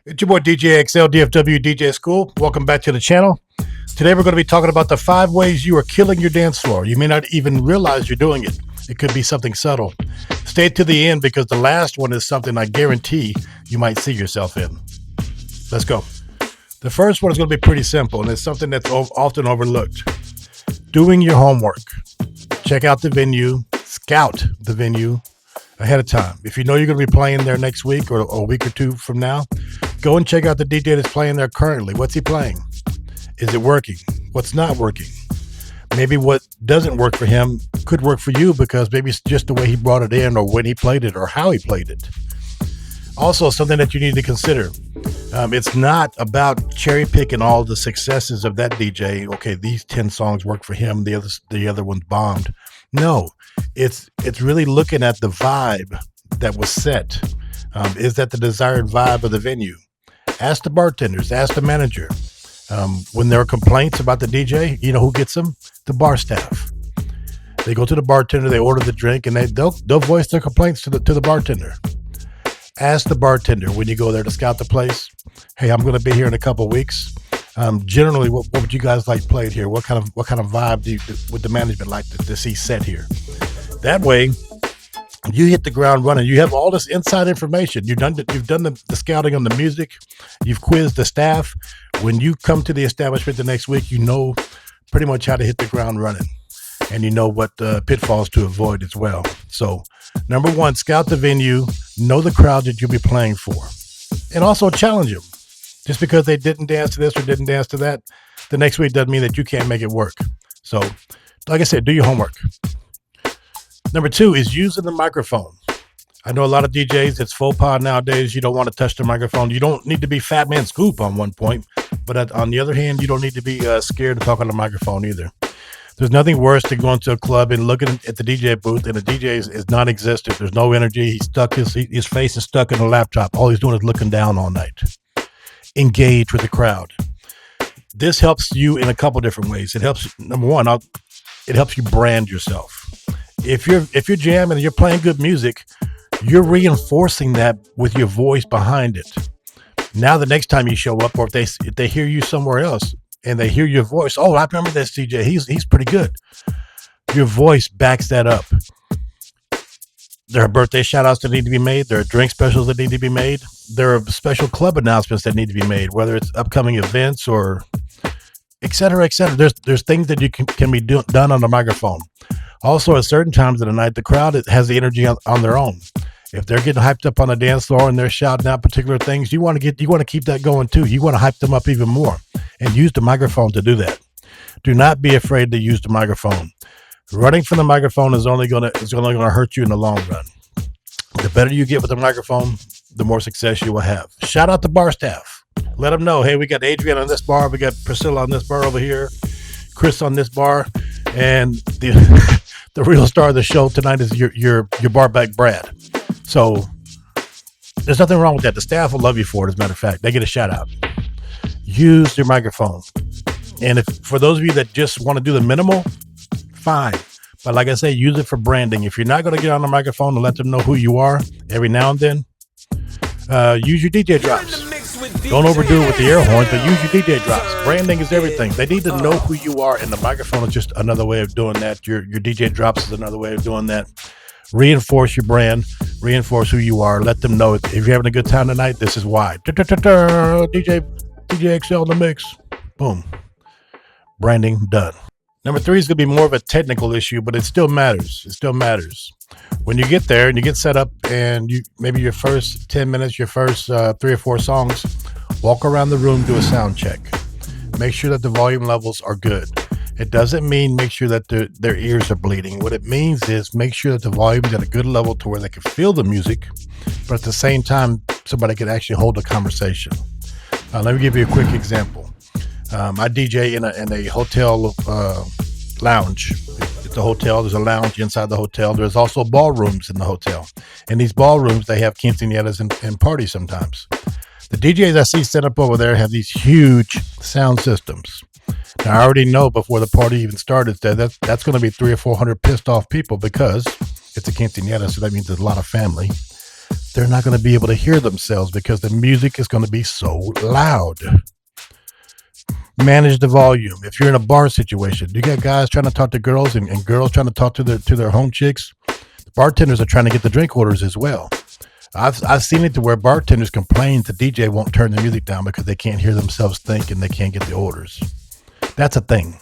It's your boy DJ XL, DFW DJ School. Welcome back to the channel. Today we're going to be talking about the 5 ways you are killing your dance floor. You may not even realize you're doing it. It could be something subtle. Stay to the end because the last one is something I guarantee you might see yourself in. Let's go. The first one is going to be pretty simple, and it's something that's often overlooked. Doing your homework. Check out the venue, scout the venue ahead of time. If you know you're going to be playing there next week or a week or two from now, go and check out the DJ that's playing there currently. What's he playing? Is it working? What's not working? Maybe what doesn't work for him could work for you because maybe it's just the way he brought it in or when he played it or how he played it. Also, something that you need to consider. It's not about cherry picking all the successes of that DJ. Okay, these 10 songs work for him. The other ones bombed. No, it's really looking at the vibe that was set. Is that the desired vibe of the venue? Ask the bartenders, ask the manager. When there are complaints about the DJ, you know who gets them? The bar staff. They go to the bartender, they order the drink, and they'll voice their complaints to the bartender. Ask the bartender when you go there to scout the place. Hey, I'm going to be here in a couple of weeks. Generally, what would you guys like played here? What kind of vibe would the management like to see set here? That way, you hit the ground running. You have all this inside information. You've done the scouting on the music. You've quizzed the staff. When you come to the establishment the next week, you know pretty much how to hit the ground running, and you know what pitfalls to avoid as well. So, number one, scout the venue. Know the crowd that you'll be playing for, and also challenge them. Just because they didn't dance to this or didn't dance to that, the next week doesn't mean that you can't make it work. So, like I said, do your homework. Number two is using the microphone. I know a lot of DJs, it's faux pas nowadays. You don't want to touch the microphone. You don't need to be Fat Man Scoop on one point. But on the other hand, you don't need to be scared to talk on the microphone either. There's nothing worse than going to a club and looking at the DJ booth, and the DJ is non-existent. There's no energy. He's stuck. His face is stuck in a laptop. All he's doing is looking down all night. Engage with the crowd. This helps you in a couple different ways. It helps, number one, it helps you brand yourself. If you're jamming and you're playing good music, you're reinforcing that with your voice behind it. Now the next time you show up, or if they hear you somewhere else and they hear your voice, oh, I remember this DJ. He's pretty good. Your voice backs that up. There are birthday shout outs that need to be made. There are drink specials that need to be made. There are special club announcements that need to be made, whether it's upcoming events or et cetera, et cetera. There's things that you can be done on the microphone. Also, at certain times of the night, the crowd has the energy on their own. If they're getting hyped up on the dance floor and they're shouting out particular things, you want to keep that going too. You want to hype them up even more and use the microphone to do that. Do not be afraid to use the microphone. Running from the microphone is only gonna hurt you in the long run. The better you get with the microphone, the more success you will have. Shout out the bar staff. Let them know, hey, we got Adrian on this bar, we got Priscilla on this bar over here, Chris on this bar, and the real star of the show tonight is your bar back Brad. So there's nothing wrong with that. The staff will love you for it. As a matter of fact, they get a shout out. Use your microphone. And if for those of you that just want to do the minimal, fine. But like I say, use it for branding. If you're not going to get on the microphone and let them know who you are every now and then, use your DJ drops. Don't overdo it with the air horns, but use your DJ drops. Branding is everything. They need to know who you are, and the microphone is just another way of doing that. Your DJ drops is another way of doing that. Reinforce your brand. Reinforce who you are. Let them know if you're having a good time tonight, this is why. DJ XL in the mix. Boom. Branding done. Number three is going to be more of a technical issue, but it still matters. It still matters. When you get there and you get set up and maybe your first 10 minutes, your first 3 or 4 songs, walk around the room, do a sound check. Make sure that the volume levels are good. It doesn't mean make sure that their ears are bleeding. What it means is make sure that the volume is at a good level to where they can feel the music, but at the same time, somebody can actually hold a conversation. Let me give you a quick example. I DJ in a hotel lounge. It's a hotel. There's a lounge inside the hotel. There's also ballrooms in the hotel. In these ballrooms, they have quinceañeras and parties sometimes. The DJs I see set up over there have these huge sound systems. Now, I already know before the party even started that that's going to be 300 or 400 pissed off people because it's a quinceañera, so that means there's a lot of family. they're not going to be able to hear themselves because the music is going to be so loud. Manage the volume. If you're in a bar situation, you got guys trying to talk to girls and girls trying to talk to their home chicks. The bartenders are trying to get the drink orders as well. I've seen it to where bartenders complain the DJ won't turn the music down because they can't hear themselves think and they can't get the orders. That's a thing.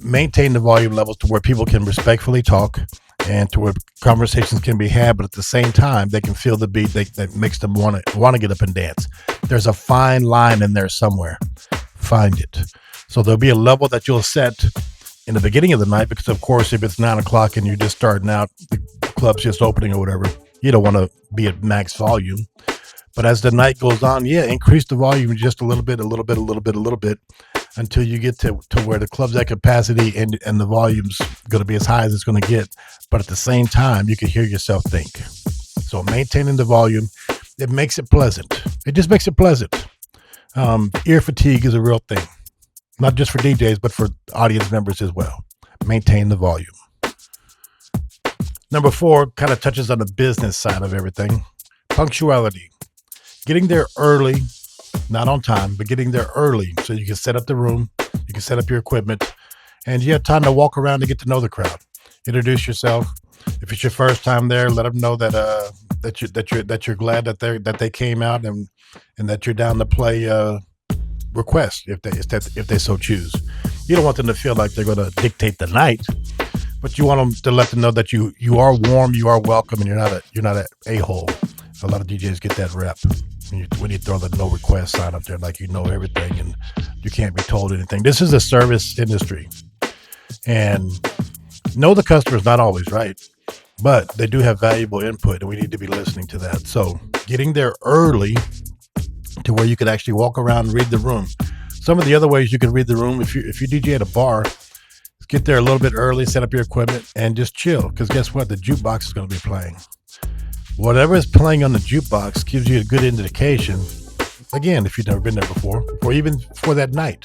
Maintain the volume levels to where people can respectfully talk and to where conversations can be had, but at the same time, they can feel the beat that makes them want to get up and dance. There's a fine line in there somewhere. Find it. So there'll be a level that you'll set in the beginning of the night because, of course, if it's 9 o'clock and you're just starting out, the club's just opening or whatever, you don't want to be at max volume. But as the night goes on, increase the volume just a little bit, until you get to where the club's at capacity and the volume's going to be as high as it's going to get. But at the same time, you can hear yourself think. So maintaining the volume, it makes it pleasant. It just makes it pleasant. Ear fatigue is a real thing, not just for DJs, but for audience members as well. Maintain the volume. Number 4 kind of touches on the business side of everything. Punctuality. Getting there early, not on time, but getting there early so you can set up the room, you can set up your equipment, and you have time to walk around and get to know the crowd. Introduce yourself. If it's your first time there, let them know that you're glad that they came out and that you're down to play requests if they so choose. You don't want them to feel like they're going to dictate the night, but you want them to let them know that you are warm, you are welcome, and you're not an a-hole. A lot of DJs get that rep when you throw the no request sign up there, like you know everything and you can't be told anything. This is a service industry, and know the customer is not always right, but they do have valuable input, and we need to be listening to that. So getting there early to where you could actually walk around and read the room. Some of the other ways you can read the room, if you DJ at a bar, get there a little bit early, set up your equipment, and just chill. Because guess what? The jukebox is going to be playing. Whatever is playing on the jukebox gives you a good indication. Again, if you've never been there before, or even for that night,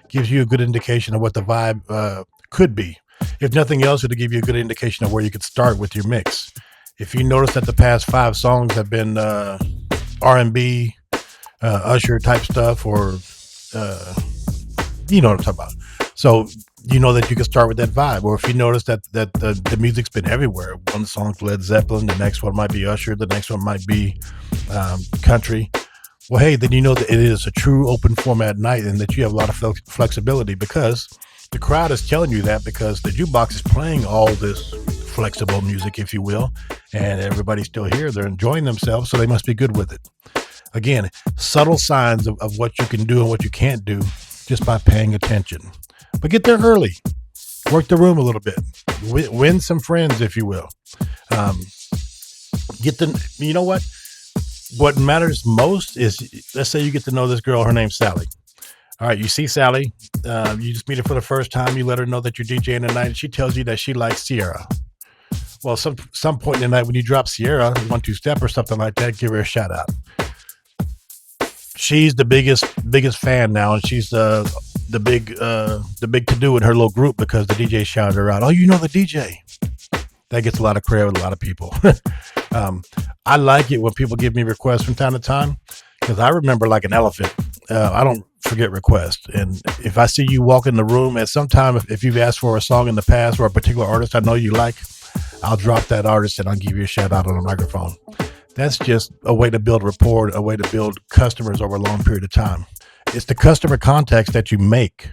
gives you a good indication of what the vibe could be. If nothing else, it'll give you a good indication of where you could start with your mix. If you notice that the past 5 songs have been R&B, Usher type stuff, or you know what I'm talking about. So you know that you can start with that vibe. Or if you notice that the music's been everywhere, one song's Led Zeppelin, the next one might be Usher, the next one might be country. Well, hey, then you know that it is a true open format night and that you have a lot of flexibility because the crowd is telling you that because the jukebox is playing all this flexible music, if you will, and everybody's still here. They're enjoying themselves, so they must be good with it. Again, subtle signs of what you can do and what you can't do just by paying attention. But get there early. Work the room a little bit. Win some friends, if you will. You know what? What matters most is, let's say you get to know this girl, her name's Sally. All right, you see Sally, you just meet her for the first time, you let her know that you're DJing tonight, and she tells you that she likes Sierra. Well, some point in the night when you drop Sierra, 1-2 step or something like that, give her a shout out. She's the biggest fan now, and she's the big to do in her little group because the DJ shouted her out. Oh, you know the DJ. That gets a lot of credit with a lot of people. I like it when people give me requests from time to time because I remember like an elephant. I don't forget requests. And if I see you walk in the room at some time, if you've asked for a song in the past or a particular artist I know you like, I'll drop that artist and I'll give you a shout out on the microphone. That's just a way to build rapport, a way to build customers over a long period of time. It's the customer contacts that you make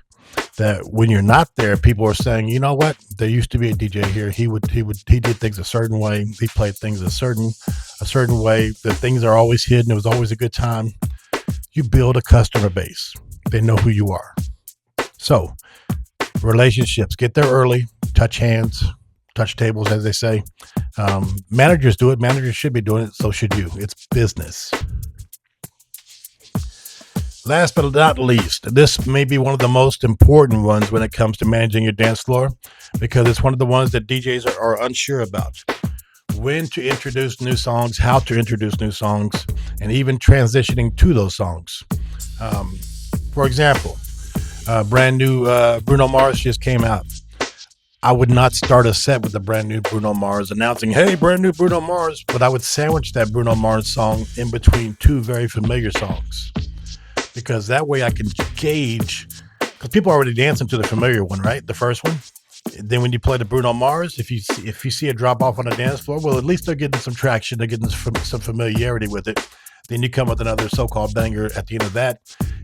that when you're not there, people are saying, you know what? There used to be a DJ here. He did things a certain way. He played things a certain way. The things are always hidden. It was always a good time. You build a customer base. They know who you are. So relationships, get there early, touch hands, touch tables, as they say. Managers do it. Managers should be doing it. So should you. It's business. Last but not least, this may be one of the most important ones when it comes to managing your dance floor because it's one of the ones that DJs are unsure about. When to introduce new songs, how to introduce new songs, and even transitioning to those songs. For example, brand new Bruno Mars just came out. I would not start a set with a brand new Bruno Mars announcing, hey, brand new Bruno Mars, but I would sandwich that Bruno Mars song in between two very familiar songs, because that way I can gauge, because people are already dancing to the familiar one, right? The first one. Then when you play the Bruno Mars, if you see a drop off on the dance floor, well, at least they're getting some traction, they're getting some familiarity with it. Then you come with another so-called banger at the end of that,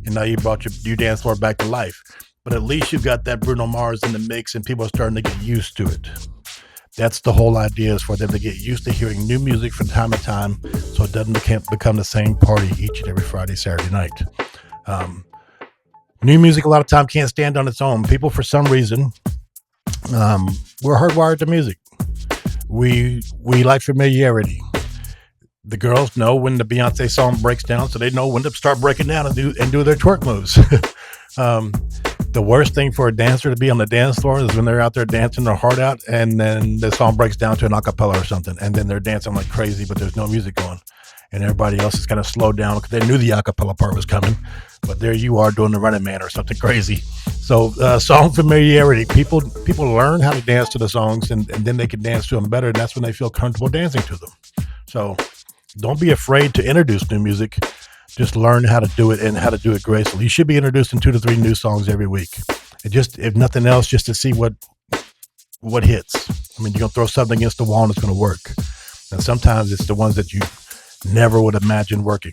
and now you brought your dance floor back to life. But at least you've got that Bruno Mars in the mix, and people are starting to get used to it. That's the whole idea, is for them to get used to hearing new music from time to time, so it doesn't become the same party each and every Friday, Saturday night. New music a lot of time can't stand on its own. People, for some reason, we're hardwired to music. We like familiarity. The girls know when the Beyonce song breaks down, so they know when to start breaking down and do their twerk moves. The worst thing for a dancer to be on the dance floor is when they're out there dancing their heart out, and then the song breaks down to an acapella or something, and then they're dancing like crazy, but there's no music going, and everybody else is kind of slowed down because they knew the acapella part was coming, but there you are doing the Running Man or something crazy. So song familiarity, people learn how to dance to the songs, and then they can dance to them better, and that's when they feel comfortable dancing to them. So don't be afraid to introduce new music. Just learn how to do it, and how to do it gracefully. You should be introducing 2 to 3 new songs every week. And just, if nothing else, just to see what hits. I mean, you're going to throw something against the wall and it's going to work. And sometimes it's the ones that you never would imagine working.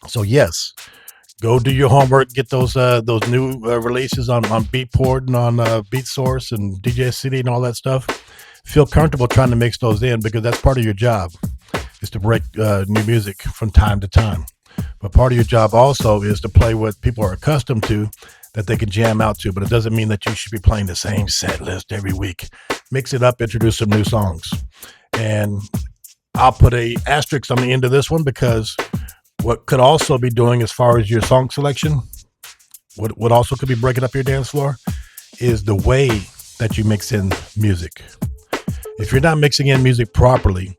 So yes, go do your homework. Get those new releases on Beatport and on BeatSource and DJ City and all that stuff. Feel comfortable trying to mix those in, because that's part of your job, is to break new music from time to time. But part of your job also is to play what people are accustomed to, that they can jam out to. But it doesn't mean that you should be playing the same set list every week. Mix it up, introduce some new songs. And I'll put a asterisk on the end of this one, because what could also be doing, as far as your song selection, what also could be breaking up your dance floor, is the way that you mix in music. If you're not mixing in music properly,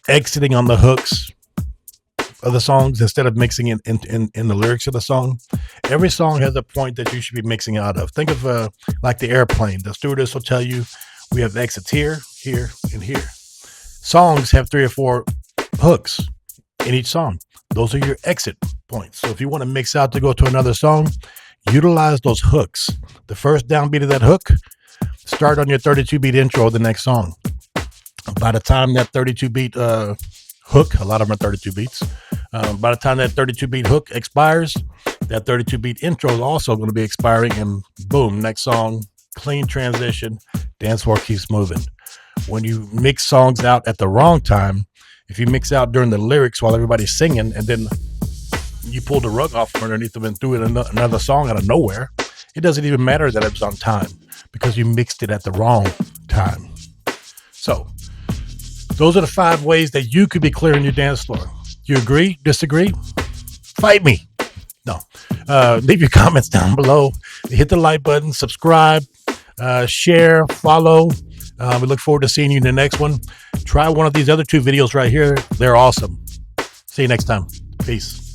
exiting on the hooks of the songs instead of mixing in the lyrics of the song. Every song has a point that you should be mixing out of. Think of like the airplane. The stewardess will tell you, we have exits here, here, and here. Songs have 3 or 4 hooks in each song. Those are your exit points. So if you want to mix out to go to another song, utilize those hooks. The first downbeat of that hook, start on your 32-beat intro of the next song. By the time that 32-beat hook, a lot of them are 32 beats. By the time that 32-beat hook expires, that 32-beat intro is also going to be expiring, and boom, next song, clean transition, dance floor keeps moving. When you mix songs out at the wrong time, if you mix out during the lyrics while everybody's singing, and then you pull the rug off from underneath them and threw in another song out of nowhere, it doesn't even matter that it was on time, because you mixed it at the wrong time. So those are the 5 ways that you could be clearing your dance floor. You agree? Disagree? Fight me. No. Leave your comments down below. Hit the like button, subscribe, share, follow. We look forward to seeing you in the next one. Try one of these other 2 videos right here. They're awesome. See you next time. Peace.